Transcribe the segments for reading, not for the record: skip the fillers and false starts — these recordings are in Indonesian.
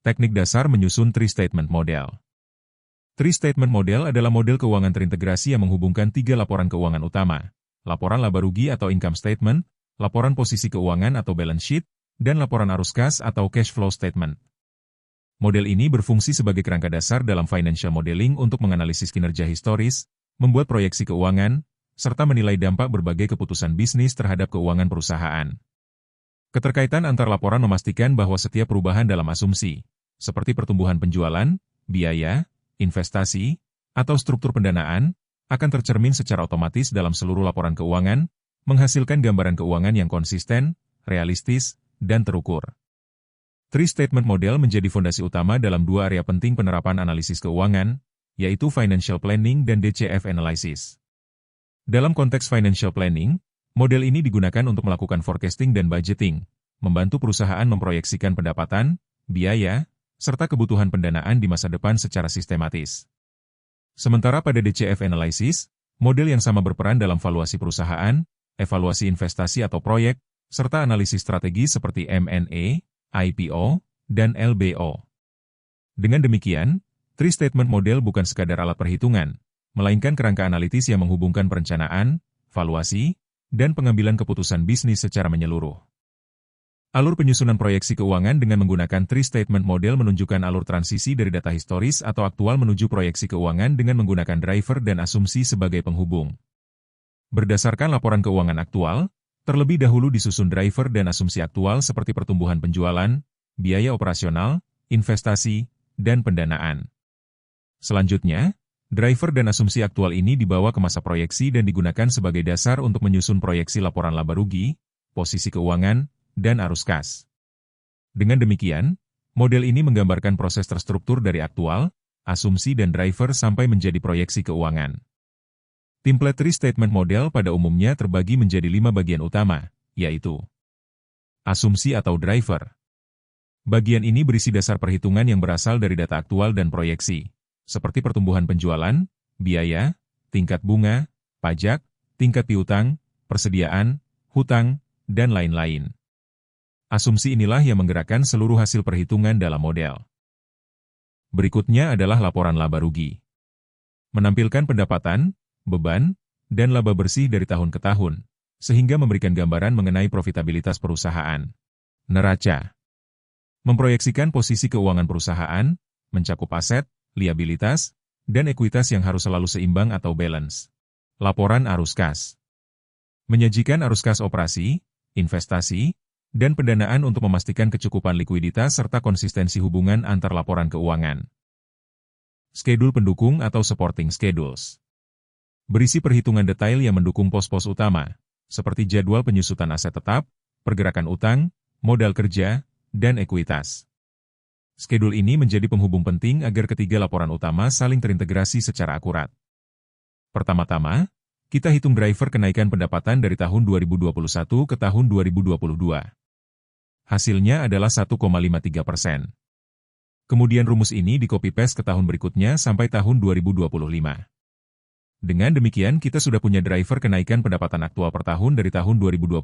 Teknik dasar menyusun Three Statement Model. Three Statement Model adalah model keuangan terintegrasi yang menghubungkan tiga laporan keuangan utama: laporan laba rugi atau income statement, laporan posisi keuangan atau balance sheet, dan laporan arus kas atau cash flow statement. Model ini berfungsi sebagai kerangka dasar dalam financial modeling untuk menganalisis kinerja historis, membuat proyeksi keuangan, serta menilai dampak berbagai keputusan bisnis terhadap keuangan perusahaan. Keterkaitan antar laporan memastikan bahwa setiap perubahan dalam asumsi, seperti pertumbuhan penjualan, biaya, investasi, atau struktur pendanaan, akan tercermin secara otomatis dalam seluruh laporan keuangan, menghasilkan gambaran keuangan yang konsisten, realistis, dan terukur. Three Statement Model menjadi fondasi utama dalam dua area penting penerapan analisis keuangan, yaitu Financial Planning dan DCF Analysis. Dalam konteks Financial Planning, model ini digunakan untuk melakukan forecasting dan budgeting, membantu perusahaan memproyeksikan pendapatan, biaya, serta kebutuhan pendanaan di masa depan secara sistematis. Sementara pada DCF Analysis, model yang sama berperan dalam valuasi perusahaan, evaluasi investasi atau proyek, serta analisis strategi seperti M&A, IPO, dan LBO. Dengan demikian, Three Statement Model bukan sekadar alat perhitungan, melainkan kerangka analitis yang menghubungkan perencanaan, valuasi, dan pengambilan keputusan bisnis secara menyeluruh. Alur penyusunan proyeksi keuangan dengan menggunakan Three Statement Model menunjukkan alur transisi dari data historis atau aktual menuju proyeksi keuangan dengan menggunakan driver dan asumsi sebagai penghubung. Berdasarkan laporan keuangan aktual, terlebih dahulu disusun driver dan asumsi aktual seperti pertumbuhan penjualan, biaya operasional, investasi, dan pendanaan. Selanjutnya, driver dan asumsi aktual ini dibawa ke masa proyeksi dan digunakan sebagai dasar untuk menyusun proyeksi laporan laba rugi, posisi keuangan, dan arus kas. Dengan demikian, model ini menggambarkan proses terstruktur dari aktual, asumsi dan driver sampai menjadi proyeksi keuangan. Template Three Statement Model pada umumnya terbagi menjadi 5 bagian utama, yaitu asumsi atau driver. Bagian ini berisi dasar perhitungan yang berasal dari data aktual dan proyeksi, seperti pertumbuhan penjualan, biaya, tingkat bunga, pajak, tingkat piutang, persediaan, hutang, dan lain-lain. Asumsi inilah yang menggerakkan seluruh hasil perhitungan dalam model. Berikutnya adalah laporan laba rugi. Menampilkan pendapatan, beban, dan laba bersih dari tahun ke tahun, sehingga memberikan gambaran mengenai profitabilitas perusahaan. Neraca. Memproyeksikan posisi keuangan perusahaan, mencakup aset, liabilitas, dan ekuitas yang harus selalu seimbang atau balance. Laporan arus kas. Menyajikan arus kas operasi, investasi, dan pendanaan untuk memastikan kecukupan likuiditas serta konsistensi hubungan antar laporan keuangan. Skedul pendukung atau supporting schedules. Berisi perhitungan detail yang mendukung pos-pos utama, seperti jadwal penyusutan aset tetap, pergerakan utang, modal kerja, dan ekuitas. Skedul ini menjadi penghubung penting agar ketiga laporan utama saling terintegrasi secara akurat. Pertama-tama, kita hitung driver kenaikan pendapatan dari tahun 2021 ke tahun 2022. Hasilnya adalah 1,53%. Kemudian rumus ini di-copy-paste ke tahun berikutnya sampai tahun 2025. Dengan demikian kita sudah punya driver kenaikan pendapatan aktual per tahun dari tahun 2022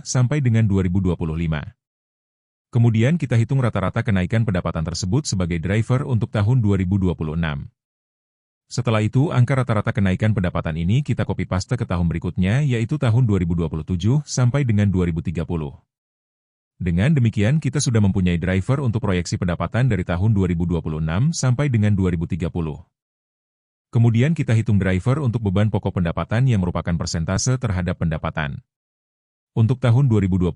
sampai dengan 2025. Kemudian kita hitung rata-rata kenaikan pendapatan tersebut sebagai driver untuk tahun 2026. Setelah itu angka rata-rata kenaikan pendapatan ini kita copy-paste ke tahun berikutnya yaitu tahun 2027 sampai dengan 2030. Dengan demikian kita sudah mempunyai driver untuk proyeksi pendapatan dari tahun 2026 sampai dengan 2030. Kemudian kita hitung driver untuk beban pokok pendapatan yang merupakan persentase terhadap pendapatan. Untuk tahun 2022,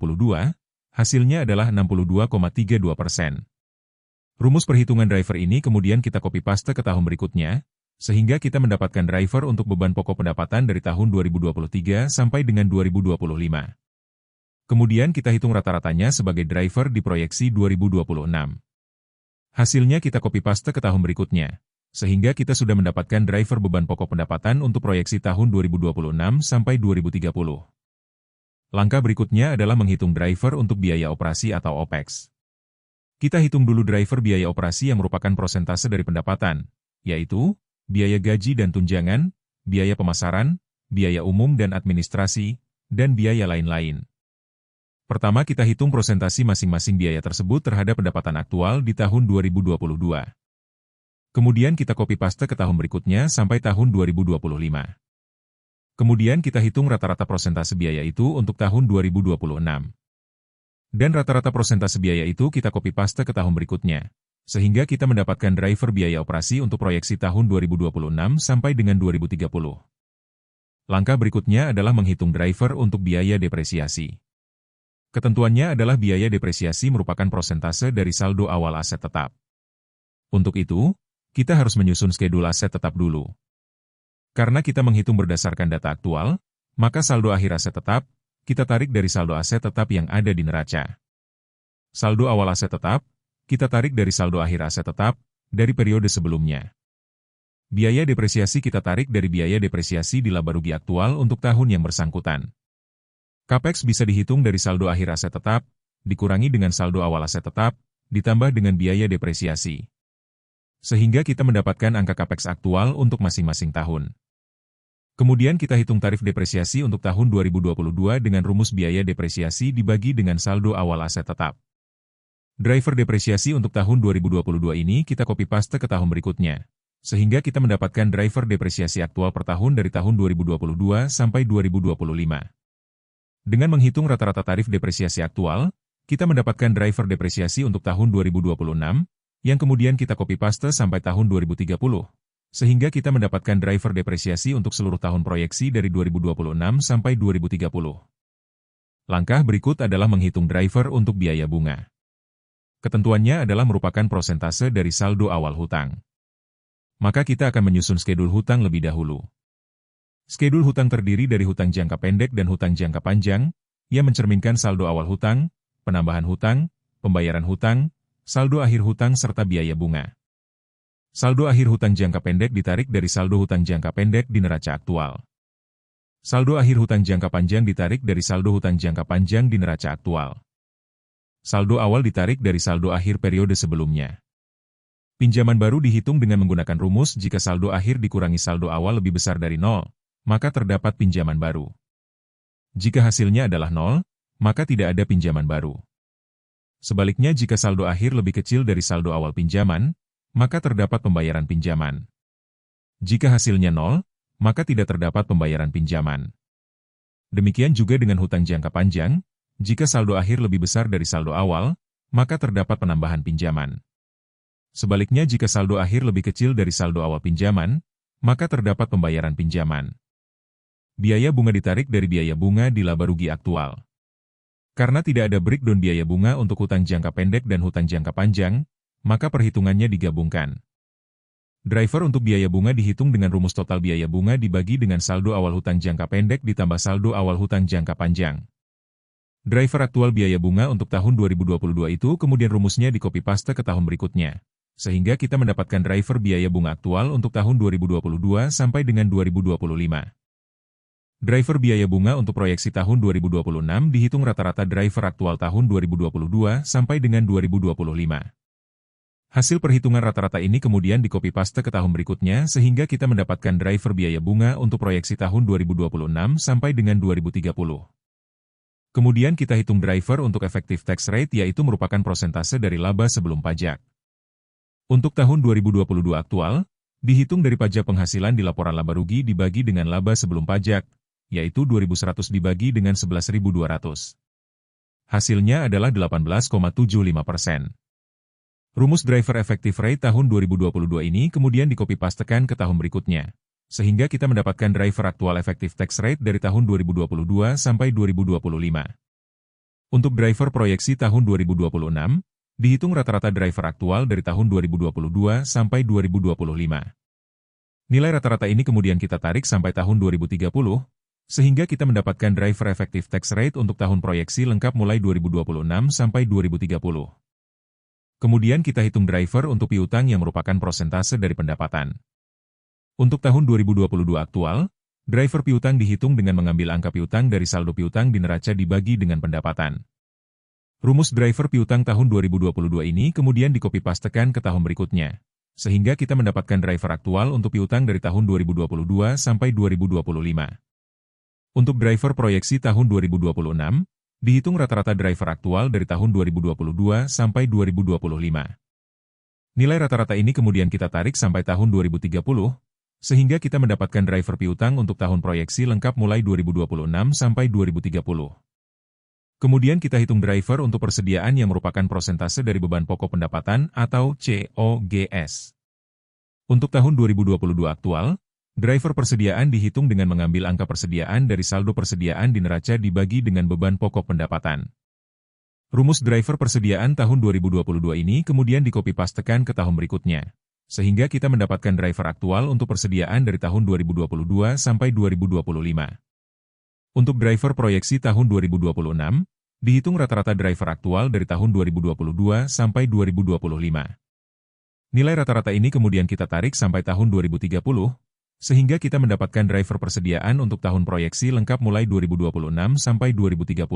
hasilnya adalah 62,32%. Rumus perhitungan driver ini kemudian kita copy-paste ke tahun berikutnya, sehingga kita mendapatkan driver untuk beban pokok pendapatan dari tahun 2023 sampai dengan 2025. Kemudian kita hitung rata-ratanya sebagai driver di proyeksi 2026. Hasilnya kita copy-paste ke tahun berikutnya, sehingga kita sudah mendapatkan driver beban pokok pendapatan untuk proyeksi tahun 2026 sampai 2030. Langkah berikutnya adalah menghitung driver untuk biaya operasi atau OPEX. Kita hitung dulu driver biaya operasi yang merupakan persentase dari pendapatan, yaitu biaya gaji dan tunjangan, biaya pemasaran, biaya umum dan administrasi, dan biaya lain-lain. Pertama, kita hitung prosentasi masing-masing biaya tersebut terhadap pendapatan aktual di tahun 2022. Kemudian kita copy paste ke tahun berikutnya sampai tahun 2025. Kemudian kita hitung rata-rata prosentase biaya itu untuk tahun 2026. Dan rata-rata prosentase biaya itu kita copy paste ke tahun berikutnya, sehingga kita mendapatkan driver biaya operasi untuk proyeksi tahun 2026 sampai dengan 2030. Langkah berikutnya adalah menghitung driver untuk biaya depresiasi. Ketentuannya adalah biaya depresiasi merupakan prosentase dari saldo awal aset tetap. Untuk itu, kita harus menyusun skedul aset tetap dulu. Karena kita menghitung berdasarkan data aktual, maka saldo akhir aset tetap, kita tarik dari saldo aset tetap yang ada di neraca. Saldo awal aset tetap, kita tarik dari saldo akhir aset tetap, dari periode sebelumnya. Biaya depresiasi kita tarik dari biaya depresiasi di laba rugi aktual untuk tahun yang bersangkutan. Capex bisa dihitung dari saldo akhir aset tetap, dikurangi dengan saldo awal aset tetap, ditambah dengan biaya depresiasi. Sehingga kita mendapatkan angka Capex aktual untuk masing-masing tahun. Kemudian kita hitung tarif depresiasi untuk tahun 2022 dengan rumus biaya depresiasi dibagi dengan saldo awal aset tetap. Driver depresiasi untuk tahun 2022 ini kita copy paste ke tahun berikutnya, sehingga kita mendapatkan driver depresiasi aktual per tahun dari tahun 2022 sampai 2025. Dengan menghitung rata-rata tarif depresiasi aktual, kita mendapatkan driver depresiasi untuk tahun 2026, yang kemudian kita copy paste sampai tahun 2030, sehingga kita mendapatkan driver depresiasi untuk seluruh tahun proyeksi dari 2026 sampai 2030. Langkah berikut adalah menghitung driver untuk biaya bunga. Ketentuannya adalah merupakan prosentase dari saldo awal hutang. Maka kita akan menyusun skedul hutang lebih dahulu. Skedul hutang terdiri dari hutang jangka pendek dan hutang jangka panjang, yang mencerminkan saldo awal hutang, penambahan hutang, pembayaran hutang, saldo akhir hutang serta biaya bunga. Saldo akhir hutang jangka pendek ditarik dari saldo hutang jangka pendek di neraca aktual. Saldo akhir hutang jangka panjang ditarik dari saldo hutang jangka panjang di neraca aktual. Saldo awal ditarik dari saldo akhir periode sebelumnya. Pinjaman baru dihitung dengan menggunakan rumus jika saldo akhir dikurangi saldo awal lebih besar dari 0, maka terdapat pinjaman baru. Jika hasilnya adalah 0, maka tidak ada pinjaman baru. Sebaliknya jika saldo akhir lebih kecil dari saldo awal pinjaman, maka terdapat pembayaran pinjaman. Jika hasilnya 0, maka tidak terdapat pembayaran pinjaman. Demikian juga dengan hutang jangka panjang, jika saldo akhir lebih besar dari saldo awal, maka terdapat penambahan pinjaman. Sebaliknya jika saldo akhir lebih kecil dari saldo awal pinjaman, maka terdapat pembayaran pinjaman. Biaya bunga ditarik dari biaya bunga di laba rugi aktual. Karena tidak ada breakdown biaya bunga untuk hutang jangka pendek dan hutang jangka panjang, maka perhitungannya digabungkan. Driver untuk biaya bunga dihitung dengan rumus total biaya bunga dibagi dengan saldo awal hutang jangka pendek ditambah saldo awal hutang jangka panjang. Driver aktual biaya bunga untuk tahun 2022 itu kemudian rumusnya di-copy paste ke tahun berikutnya, sehingga kita mendapatkan driver biaya bunga aktual untuk tahun 2022 sampai dengan 2025. Driver biaya bunga untuk proyeksi tahun 2026 dihitung rata-rata driver aktual tahun 2022 sampai dengan 2025. Hasil perhitungan rata-rata ini kemudian di-copy paste ke tahun berikutnya sehingga kita mendapatkan driver biaya bunga untuk proyeksi tahun 2026 sampai dengan 2030. Kemudian kita hitung driver untuk effective tax rate yaitu merupakan prosentase dari laba sebelum pajak. Untuk tahun 2022 aktual, dihitung dari pajak penghasilan di laporan laba rugi dibagi dengan laba sebelum pajak, yaitu 2.100 dibagi dengan 11.200. Hasilnya adalah 18,75%. Rumus driver effective rate tahun 2022 ini kemudian di-copy pastekan ke tahun berikutnya, sehingga kita mendapatkan driver aktual effective tax rate dari tahun 2022 sampai 2025. Untuk driver proyeksi tahun 2026, dihitung rata-rata driver aktual dari tahun 2022 sampai 2025. Nilai rata-rata ini kemudian kita tarik sampai tahun 2030, sehingga kita mendapatkan driver effective tax rate untuk tahun proyeksi lengkap mulai 2026 sampai 2030. Kemudian kita hitung driver untuk piutang yang merupakan prosentase dari pendapatan. Untuk tahun 2022 aktual, driver piutang dihitung dengan mengambil angka piutang dari saldo piutang di neraca dibagi dengan pendapatan. Rumus driver piutang tahun 2022 ini kemudian di-copy pastekan ke tahun berikutnya, sehingga kita mendapatkan driver aktual untuk piutang dari tahun 2022 sampai 2025. Untuk driver proyeksi tahun 2026, Dihitung rata-rata driver aktual dari tahun 2022 sampai 2025. Nilai rata-rata ini kemudian kita tarik sampai tahun 2030, sehingga kita mendapatkan driver piutang untuk tahun proyeksi lengkap mulai 2026 sampai 2030. Kemudian kita hitung driver untuk persediaan yang merupakan persentase dari beban pokok pendapatan atau COGS. Untuk tahun 2022 aktual, driver persediaan dihitung dengan mengambil angka persediaan dari saldo persediaan di neraca dibagi dengan beban pokok pendapatan. Rumus driver persediaan tahun 2022 ini kemudian di-copy-pastekan ke tahun berikutnya, sehingga kita mendapatkan driver aktual untuk persediaan dari tahun 2022 sampai 2025. Untuk driver proyeksi tahun 2026, dihitung rata-rata driver aktual dari tahun 2022 sampai 2025. Nilai rata-rata ini kemudian kita tarik sampai tahun 2030, sehingga kita mendapatkan driver persediaan untuk tahun proyeksi lengkap mulai 2026 sampai 2030.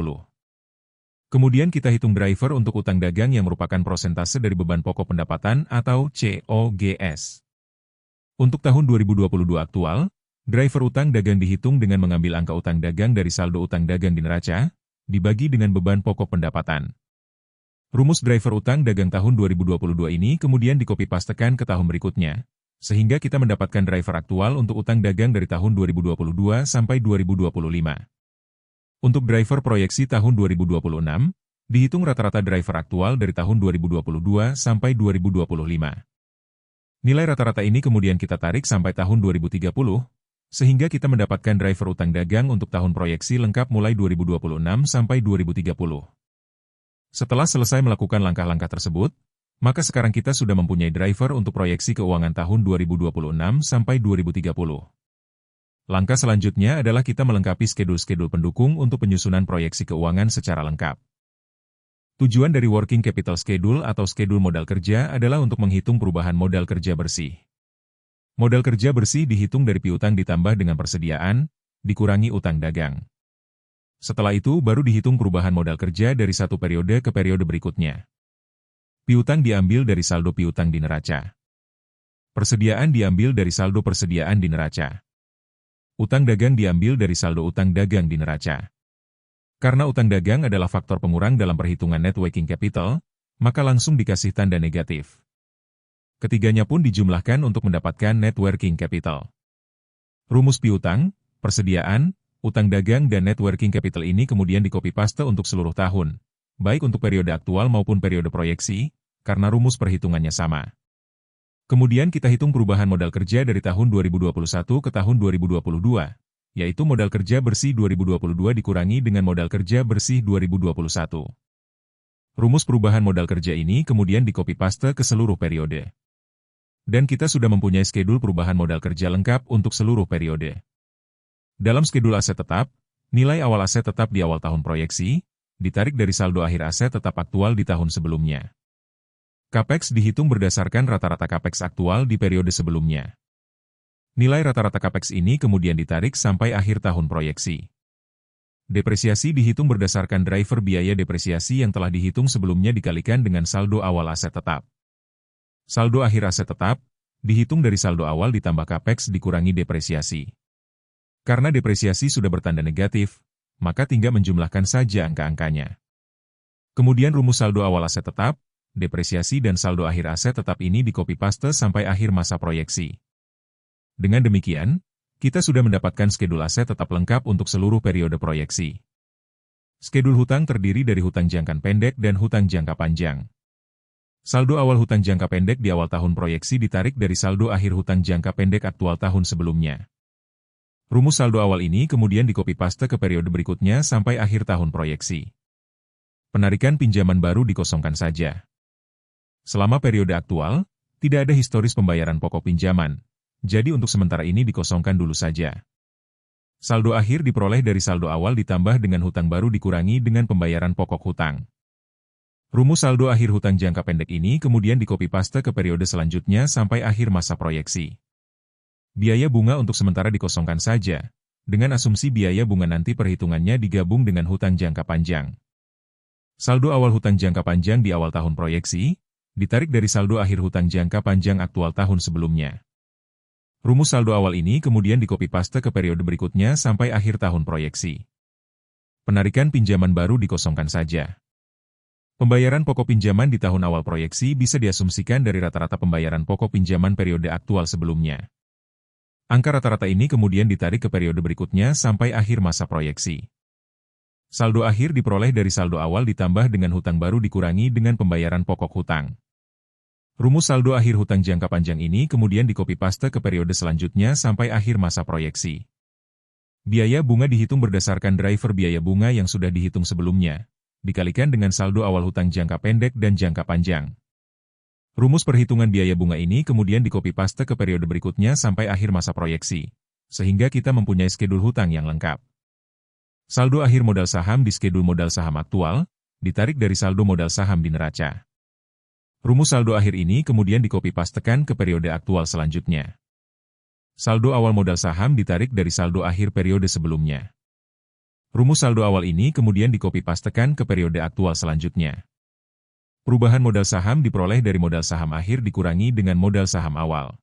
Kemudian kita hitung driver untuk utang dagang yang merupakan persentase dari beban pokok pendapatan atau COGS. Untuk tahun 2022 aktual, driver utang dagang dihitung dengan mengambil angka utang dagang dari saldo utang dagang di neraca, dibagi dengan beban pokok pendapatan. Rumus driver utang dagang tahun 2022 ini kemudian di-copy-pastekan ke tahun berikutnya, sehingga kita mendapatkan driver aktual untuk utang dagang dari tahun 2022 sampai 2025. Untuk driver proyeksi tahun 2026, dihitung rata-rata driver aktual dari tahun 2022 sampai 2025. Nilai rata-rata ini kemudian kita tarik sampai tahun 2030, sehingga kita mendapatkan driver utang dagang untuk tahun proyeksi lengkap mulai 2026 sampai 2030. Setelah selesai melakukan langkah-langkah tersebut, maka sekarang kita sudah mempunyai driver untuk proyeksi keuangan tahun 2026 sampai 2030. Langkah selanjutnya adalah kita melengkapi skedul-skedul pendukung untuk penyusunan proyeksi keuangan secara lengkap. Tujuan dari Working Capital Schedule atau skedul modal kerja adalah untuk menghitung perubahan modal kerja bersih. Modal kerja bersih dihitung dari piutang ditambah dengan persediaan, dikurangi utang dagang. Setelah itu baru dihitung perubahan modal kerja dari satu periode ke periode berikutnya. Piutang diambil dari saldo piutang di neraca. Persediaan diambil dari saldo persediaan di neraca. Utang dagang diambil dari saldo utang dagang di neraca. Karena utang dagang adalah faktor pengurang dalam perhitungan net working capital, maka langsung dikasih tanda negatif. Ketiganya pun dijumlahkan untuk mendapatkan net working capital. Rumus piutang, persediaan, utang dagang dan net working capital ini kemudian di-copy-paste untuk seluruh tahun, baik untuk periode aktual maupun periode proyeksi, karena rumus perhitungannya sama. Kemudian kita hitung perubahan modal kerja dari tahun 2021 ke tahun 2022, yaitu modal kerja bersih 2022 dikurangi dengan modal kerja bersih 2021. Rumus perubahan modal kerja ini kemudian di-copy-paste ke seluruh periode. Dan kita sudah mempunyai skedul perubahan modal kerja lengkap untuk seluruh periode. Dalam skedul aset tetap, nilai awal aset tetap di awal tahun proyeksi, ditarik dari saldo akhir aset tetap aktual di tahun sebelumnya. Capex dihitung berdasarkan rata-rata Capex aktual di periode sebelumnya. Nilai rata-rata Capex ini kemudian ditarik sampai akhir tahun proyeksi. Depresiasi dihitung berdasarkan driver biaya depresiasi yang telah dihitung sebelumnya dikalikan dengan saldo awal aset tetap. Saldo akhir aset tetap, dihitung dari saldo awal ditambah Capex dikurangi depresiasi. Karena depresiasi sudah bertanda negatif, maka tinggal menjumlahkan saja angka-angkanya. Kemudian rumus saldo awal aset tetap, depresiasi dan saldo akhir aset tetap ini di-copy-paste sampai akhir masa proyeksi. Dengan demikian, kita sudah mendapatkan skedul aset tetap lengkap untuk seluruh periode proyeksi. Skedul hutang terdiri dari hutang jangka pendek dan hutang jangka panjang. Saldo awal hutang jangka pendek di awal tahun proyeksi ditarik dari saldo akhir hutang jangka pendek aktual tahun sebelumnya. Rumus saldo awal ini kemudian di-copy-paste ke periode berikutnya sampai akhir tahun proyeksi. Penarikan pinjaman baru dikosongkan saja. Selama periode aktual, tidak ada historis pembayaran pokok pinjaman, jadi untuk sementara ini dikosongkan dulu saja. Saldo akhir diperoleh dari saldo awal ditambah dengan hutang baru dikurangi dengan pembayaran pokok hutang. Rumus saldo akhir hutang jangka pendek ini kemudian di-copy-paste ke periode selanjutnya sampai akhir masa proyeksi. Biaya bunga untuk sementara dikosongkan saja, dengan asumsi biaya bunga nanti perhitungannya digabung dengan hutang jangka panjang. Saldo awal hutang jangka panjang di awal tahun proyeksi, ditarik dari saldo akhir hutang jangka panjang aktual tahun sebelumnya. Rumus saldo awal ini kemudian di-copy-paste ke periode berikutnya sampai akhir tahun proyeksi. Penarikan pinjaman baru dikosongkan saja. Pembayaran pokok pinjaman di tahun awal proyeksi bisa diasumsikan dari rata-rata pembayaran pokok pinjaman periode aktual sebelumnya. Angka rata-rata ini kemudian ditarik ke periode berikutnya sampai akhir masa proyeksi. Saldo akhir diperoleh dari saldo awal ditambah dengan hutang baru dikurangi dengan pembayaran pokok hutang. Rumus saldo akhir hutang jangka panjang ini kemudian di-copy-paste ke periode selanjutnya sampai akhir masa proyeksi. Biaya bunga dihitung berdasarkan driver biaya bunga yang sudah dihitung sebelumnya, dikalikan dengan saldo awal hutang jangka pendek dan jangka panjang. Rumus perhitungan biaya bunga ini kemudian di-copy-paste ke periode berikutnya sampai akhir masa proyeksi, sehingga kita mempunyai skedul hutang yang lengkap. Saldo akhir modal saham di skedul modal saham aktual, ditarik dari saldo modal saham di neraca. Rumus saldo akhir ini kemudian di-copy-pastekan ke periode aktual selanjutnya. Saldo awal modal saham ditarik dari saldo akhir periode sebelumnya. Rumus saldo awal ini kemudian di-copy-pastekan ke periode aktual selanjutnya. Perubahan modal saham diperoleh dari modal saham akhir dikurangi dengan modal saham awal.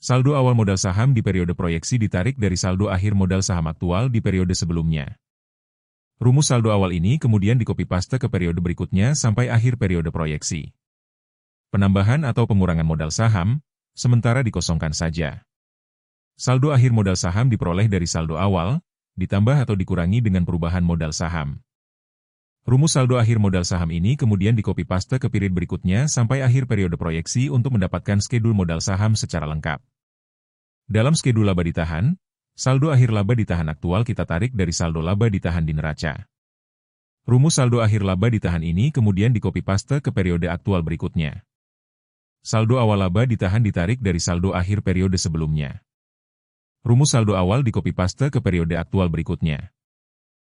Saldo awal modal saham di periode proyeksi ditarik dari saldo akhir modal saham aktual di periode sebelumnya. Rumus saldo awal ini kemudian di-copy-paste ke periode berikutnya sampai akhir periode proyeksi. Penambahan atau pengurangan modal saham, sementara dikosongkan saja. Saldo akhir modal saham diperoleh dari saldo awal, ditambah atau dikurangi dengan perubahan modal saham. Rumus saldo akhir modal saham ini kemudian di-copy-paste ke periode berikutnya sampai akhir periode proyeksi untuk mendapatkan skedul modal saham secara lengkap. Dalam skedul laba ditahan, saldo akhir laba ditahan aktual kita tarik dari saldo laba ditahan di neraca. Rumus saldo akhir laba ditahan ini kemudian di-copy-paste ke periode aktual berikutnya. Saldo awal laba ditahan ditarik dari saldo akhir periode sebelumnya. Rumus saldo awal di-copy-paste ke periode aktual berikutnya.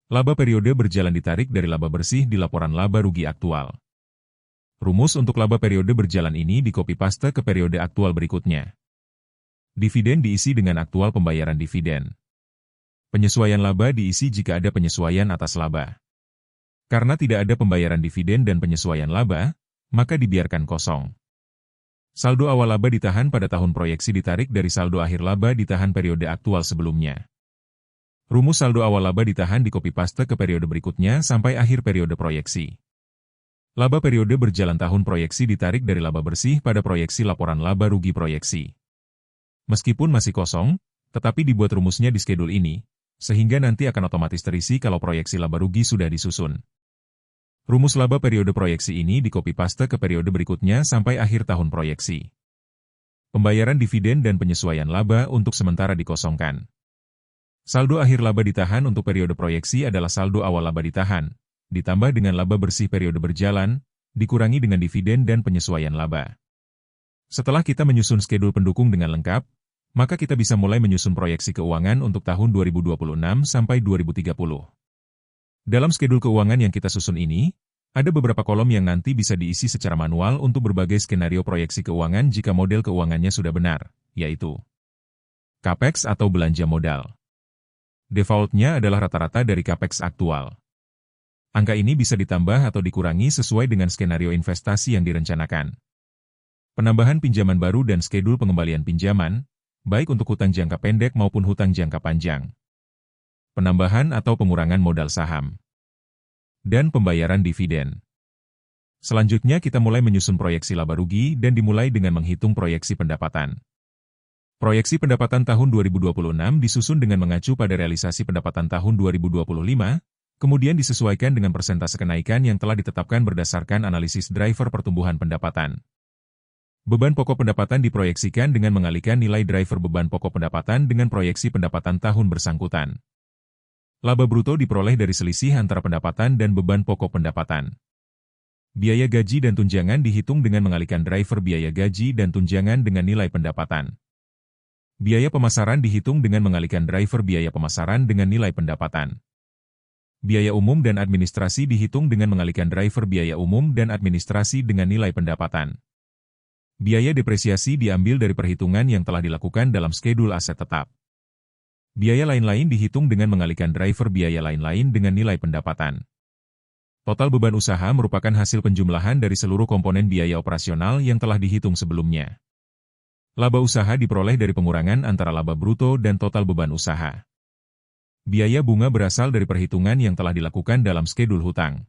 Laba periode berjalan ditarik dari laba bersih di laporan laba rugi aktual. Rumus untuk laba periode berjalan ini di-copy-paste ke periode aktual berikutnya. Dividen diisi dengan aktual pembayaran dividen. Penyesuaian laba diisi jika ada penyesuaian atas laba. Karena tidak ada pembayaran dividen dan penyesuaian laba, maka dibiarkan kosong. Saldo awal laba ditahan pada tahun proyeksi ditarik dari saldo akhir laba ditahan periode aktual sebelumnya. Rumus saldo awal laba ditahan di-copy-paste ke periode berikutnya sampai akhir periode proyeksi. Laba periode berjalan tahun proyeksi ditarik dari laba bersih pada proyeksi laporan laba rugi proyeksi. Meskipun masih kosong, tetapi dibuat rumusnya di skedul ini, sehingga nanti akan otomatis terisi kalau proyeksi laba rugi sudah disusun. Rumus laba periode proyeksi ini di-copy-paste ke periode berikutnya sampai akhir tahun proyeksi. Pembayaran dividen dan penyesuaian laba untuk sementara dikosongkan. Saldo akhir laba ditahan untuk periode proyeksi adalah saldo awal laba ditahan, ditambah dengan laba bersih periode berjalan, dikurangi dengan dividen dan penyesuaian laba. Setelah kita menyusun skedul pendukung dengan lengkap, maka kita bisa mulai menyusun proyeksi keuangan untuk tahun 2026 sampai 2030. Dalam skedul keuangan yang kita susun ini, ada beberapa kolom yang nanti bisa diisi secara manual untuk berbagai skenario proyeksi keuangan jika model keuangannya sudah benar, yaitu CAPEX atau belanja modal. Defaultnya adalah rata-rata dari CAPEX aktual. Angka ini bisa ditambah atau dikurangi sesuai dengan skenario investasi yang direncanakan. Penambahan pinjaman baru dan skedul pengembalian pinjaman, baik untuk hutang jangka pendek maupun hutang jangka panjang. Penambahan atau pengurangan modal saham, dan pembayaran dividen. Selanjutnya kita mulai menyusun proyeksi laba rugi dan dimulai dengan menghitung proyeksi pendapatan. Proyeksi pendapatan tahun 2026 disusun dengan mengacu pada realisasi pendapatan tahun 2025, kemudian disesuaikan dengan persentase kenaikan yang telah ditetapkan berdasarkan analisis driver pertumbuhan pendapatan. Beban pokok pendapatan diproyeksikan dengan mengalihkan nilai driver beban pokok pendapatan dengan proyeksi pendapatan tahun bersangkutan. Laba bruto diperoleh dari selisih antara pendapatan dan beban pokok pendapatan. Biaya gaji dan tunjangan dihitung dengan mengalihkan driver biaya gaji dan tunjangan dengan nilai pendapatan. Biaya pemasaran dihitung dengan mengalihkan driver biaya pemasaran dengan nilai pendapatan. Biaya umum dan administrasi dihitung dengan mengalihkan driver biaya umum dan administrasi dengan nilai pendapatan. Biaya depresiasi diambil dari perhitungan yang telah dilakukan dalam skedul aset tetap. Biaya lain-lain dihitung dengan mengalihkan driver biaya lain-lain dengan nilai pendapatan. Total beban usaha merupakan hasil penjumlahan dari seluruh komponen biaya operasional yang telah dihitung sebelumnya. Laba usaha diperoleh dari pengurangan antara laba bruto dan total beban usaha. Biaya bunga berasal dari perhitungan yang telah dilakukan dalam skedul hutang.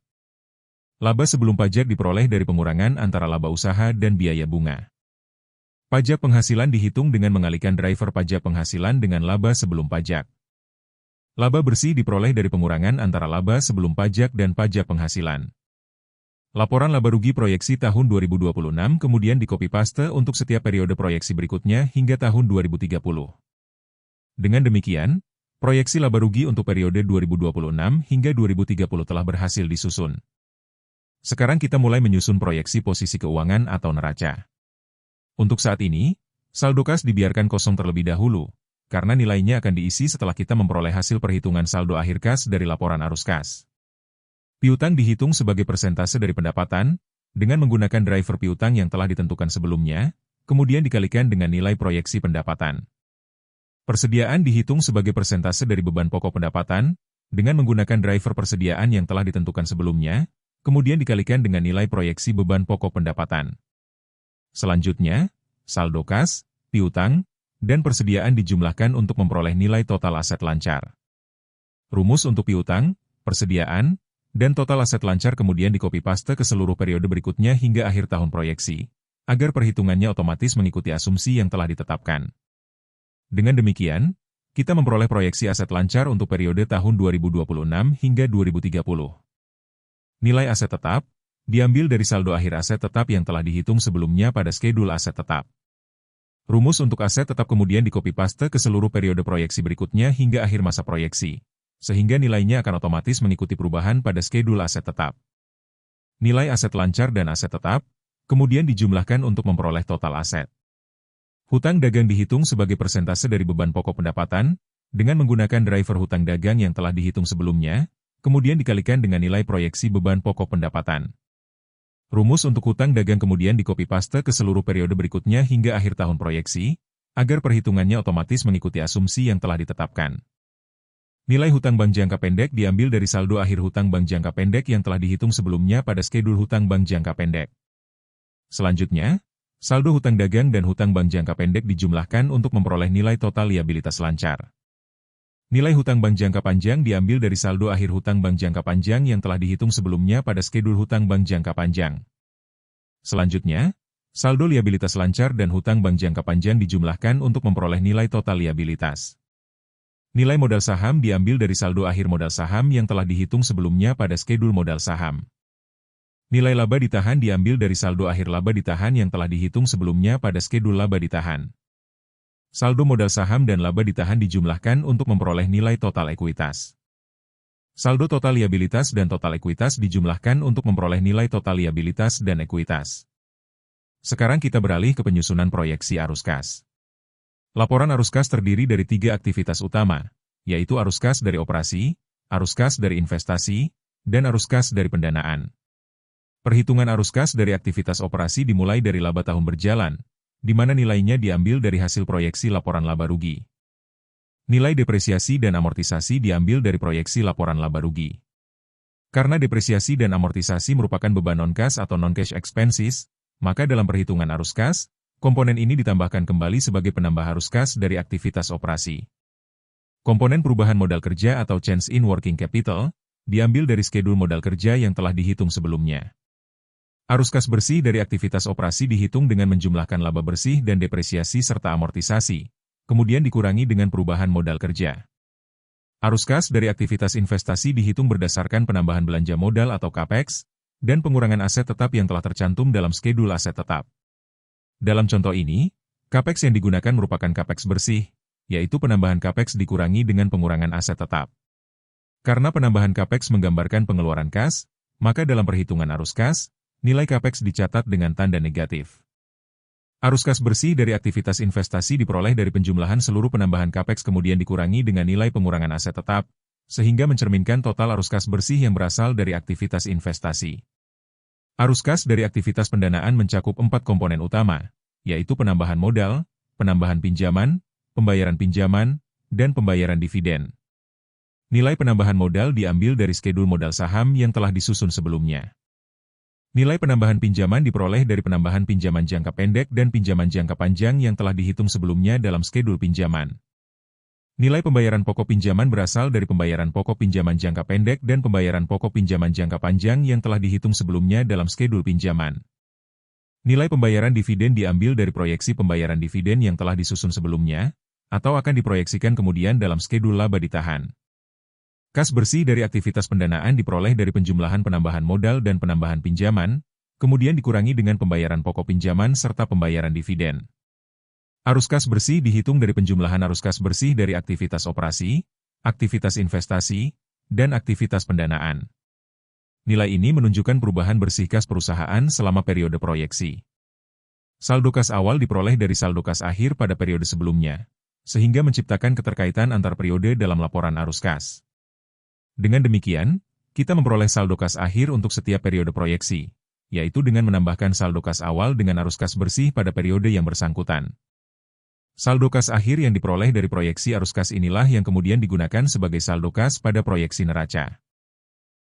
Laba sebelum pajak diperoleh dari pengurangan antara laba usaha dan biaya bunga. Pajak penghasilan dihitung dengan mengalihkan driver pajak penghasilan dengan laba sebelum pajak. Laba bersih diperoleh dari pengurangan antara laba sebelum pajak dan pajak penghasilan. Laporan laba rugi proyeksi tahun 2026 kemudian di-copy-paste untuk setiap periode proyeksi berikutnya hingga tahun 2030. Dengan demikian, proyeksi laba rugi untuk periode 2026 hingga 2030 telah berhasil disusun. Sekarang kita mulai menyusun proyeksi posisi keuangan atau neraca. Untuk saat ini, saldo kas dibiarkan kosong terlebih dahulu, karena nilainya akan diisi setelah kita memperoleh hasil perhitungan saldo akhir kas dari laporan arus kas. Piutang dihitung sebagai persentase dari pendapatan, dengan menggunakan driver piutang yang telah ditentukan sebelumnya, kemudian dikalikan dengan nilai proyeksi pendapatan. Persediaan dihitung sebagai persentase dari beban pokok pendapatan, dengan menggunakan driver persediaan yang telah ditentukan sebelumnya, kemudian dikalikan dengan nilai proyeksi beban pokok pendapatan. Selanjutnya, saldo kas, piutang, dan persediaan dijumlahkan untuk memperoleh nilai total aset lancar. Rumus untuk piutang, persediaan, dan total aset lancar kemudian di-copy-paste ke seluruh periode berikutnya hingga akhir tahun proyeksi, agar perhitungannya otomatis mengikuti asumsi yang telah ditetapkan. Dengan demikian, kita memperoleh proyeksi aset lancar untuk periode tahun 2026 hingga 2030. Nilai aset tetap diambil dari saldo akhir aset tetap yang telah dihitung sebelumnya pada skedul aset tetap. Rumus untuk aset tetap kemudian di-copy-paste ke seluruh periode proyeksi berikutnya hingga akhir masa proyeksi, sehingga nilainya akan otomatis mengikuti perubahan pada skedul aset tetap. Nilai aset lancar dan aset tetap kemudian dijumlahkan untuk memperoleh total aset. Hutang dagang dihitung sebagai persentase dari beban pokok pendapatan, dengan menggunakan driver hutang dagang yang telah dihitung sebelumnya, kemudian dikalikan dengan nilai proyeksi beban pokok pendapatan. Rumus untuk hutang dagang kemudian di-copy-paste ke seluruh periode berikutnya hingga akhir tahun proyeksi, agar perhitungannya otomatis mengikuti asumsi yang telah ditetapkan. Nilai hutang bank jangka pendek diambil dari saldo akhir hutang bank jangka pendek yang telah dihitung sebelumnya pada skedul hutang bank jangka pendek. Selanjutnya, saldo hutang dagang dan hutang bank jangka pendek dijumlahkan untuk memperoleh nilai total liabilitas lancar. Nilai hutang bank jangka panjang diambil dari saldo akhir hutang bank jangka panjang yang telah dihitung sebelumnya pada skedul hutang bank jangka panjang. Selanjutnya, saldo liabilitas lancar dan hutang bank jangka panjang dijumlahkan untuk memperoleh nilai total liabilitas. Nilai modal saham diambil dari saldo akhir modal saham yang telah dihitung sebelumnya pada skedul modal saham. Nilai laba ditahan diambil dari saldo akhir laba ditahan yang telah dihitung sebelumnya pada skedul laba ditahan. Saldo modal saham dan laba ditahan dijumlahkan untuk memperoleh nilai total ekuitas. Saldo total liabilitas dan total ekuitas dijumlahkan untuk memperoleh nilai total liabilitas dan ekuitas. Sekarang kita beralih ke penyusunan proyeksi arus kas. Laporan arus kas terdiri dari 3 aktivitas utama, yaitu arus kas dari operasi, arus kas dari investasi, dan arus kas dari pendanaan. Perhitungan arus kas dari aktivitas operasi dimulai dari laba tahun berjalan, di mana nilainya diambil dari hasil proyeksi laporan laba rugi. Nilai depresiasi dan amortisasi diambil dari proyeksi laporan laba rugi. Karena depresiasi dan amortisasi merupakan beban non-kas atau non-cash expenses, maka dalam perhitungan arus kas, komponen ini ditambahkan kembali sebagai penambah arus kas dari aktivitas operasi. Komponen perubahan modal kerja atau change in working capital, diambil dari skedul modal kerja yang telah dihitung sebelumnya. Arus kas bersih dari aktivitas operasi dihitung dengan menjumlahkan laba bersih dan depresiasi serta amortisasi, kemudian dikurangi dengan perubahan modal kerja. Arus kas dari aktivitas investasi dihitung berdasarkan penambahan belanja modal atau CAPEX, dan pengurangan aset tetap yang telah tercantum dalam skedul aset tetap. Dalam contoh ini, CAPEX yang digunakan merupakan CAPEX bersih, yaitu penambahan CAPEX dikurangi dengan pengurangan aset tetap. Karena penambahan CAPEX menggambarkan pengeluaran kas, maka dalam perhitungan arus kas, nilai CAPEX dicatat dengan tanda negatif. Arus kas bersih dari aktivitas investasi diperoleh dari penjumlahan seluruh penambahan CAPEX kemudian dikurangi dengan nilai pengurangan aset tetap, sehingga mencerminkan total arus kas bersih yang berasal dari aktivitas investasi. Arus kas dari aktivitas pendanaan mencakup 4 komponen utama, yaitu penambahan modal, penambahan pinjaman, pembayaran pinjaman, dan pembayaran dividen. Nilai penambahan modal diambil dari skedul modal saham yang telah disusun sebelumnya. Nilai penambahan pinjaman diperoleh dari penambahan pinjaman jangka pendek dan pinjaman jangka panjang yang telah dihitung sebelumnya dalam skedul pinjaman. Nilai pembayaran pokok pinjaman berasal dari pembayaran pokok pinjaman jangka pendek dan pembayaran pokok pinjaman jangka panjang yang telah dihitung sebelumnya dalam skedul pinjaman. Nilai pembayaran dividen diambil dari proyeksi pembayaran dividen yang telah disusun sebelumnya, atau akan diproyeksikan kemudian dalam skedul laba ditahan. Kas bersih dari aktivitas pendanaan diperoleh dari penjumlahan penambahan modal dan penambahan pinjaman, kemudian dikurangi dengan pembayaran pokok pinjaman serta pembayaran dividen. Arus kas bersih dihitung dari penjumlahan arus kas bersih dari aktivitas operasi, aktivitas investasi, dan aktivitas pendanaan. Nilai ini menunjukkan perubahan bersih kas perusahaan selama periode proyeksi. Saldo kas awal diperoleh dari saldo kas akhir pada periode sebelumnya, sehingga menciptakan keterkaitan antar periode dalam laporan arus kas. Dengan demikian, kita memperoleh saldo kas akhir untuk setiap periode proyeksi, yaitu dengan menambahkan saldo kas awal dengan arus kas bersih pada periode yang bersangkutan. Saldo kas akhir yang diperoleh dari proyeksi arus kas inilah yang kemudian digunakan sebagai saldo kas pada proyeksi neraca.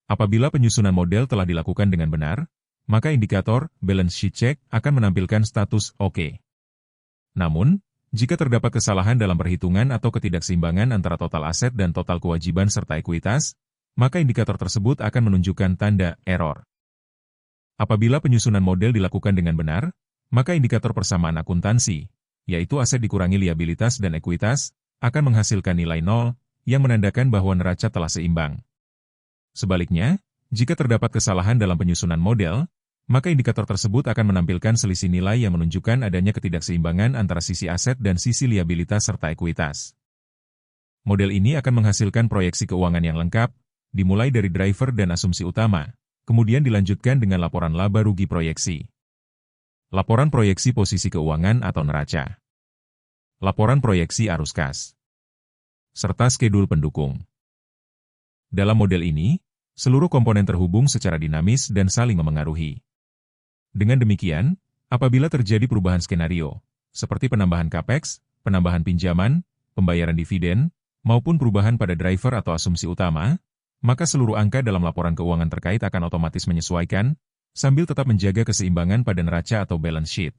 Apabila penyusunan model telah dilakukan dengan benar, maka indikator balance sheet check akan menampilkan status oke. Namun, jika terdapat kesalahan dalam perhitungan atau ketidakseimbangan antara total aset dan total kewajiban serta ekuitas, maka indikator tersebut akan menunjukkan tanda error. Apabila penyusunan model dilakukan dengan benar, maka indikator persamaan akuntansi, yaitu aset dikurangi liabilitas dan ekuitas, akan menghasilkan nilai 0, yang menandakan bahwa neraca telah seimbang. Sebaliknya, jika terdapat kesalahan dalam penyusunan model, maka indikator tersebut akan menampilkan selisih nilai yang menunjukkan adanya ketidakseimbangan antara sisi aset dan sisi liabilitas serta ekuitas. Model ini akan menghasilkan proyeksi keuangan yang lengkap, dimulai dari driver dan asumsi utama, kemudian dilanjutkan dengan laporan laba rugi proyeksi. Laporan proyeksi posisi keuangan atau neraca. Laporan proyeksi arus kas. Serta skedul pendukung. Dalam model ini, seluruh komponen terhubung secara dinamis dan saling memengaruhi. Dengan demikian, apabila terjadi perubahan skenario, seperti penambahan capex, penambahan pinjaman, pembayaran dividen, maupun perubahan pada driver atau asumsi utama, maka seluruh angka dalam laporan keuangan terkait akan otomatis menyesuaikan, sambil tetap menjaga keseimbangan pada neraca atau balance sheet.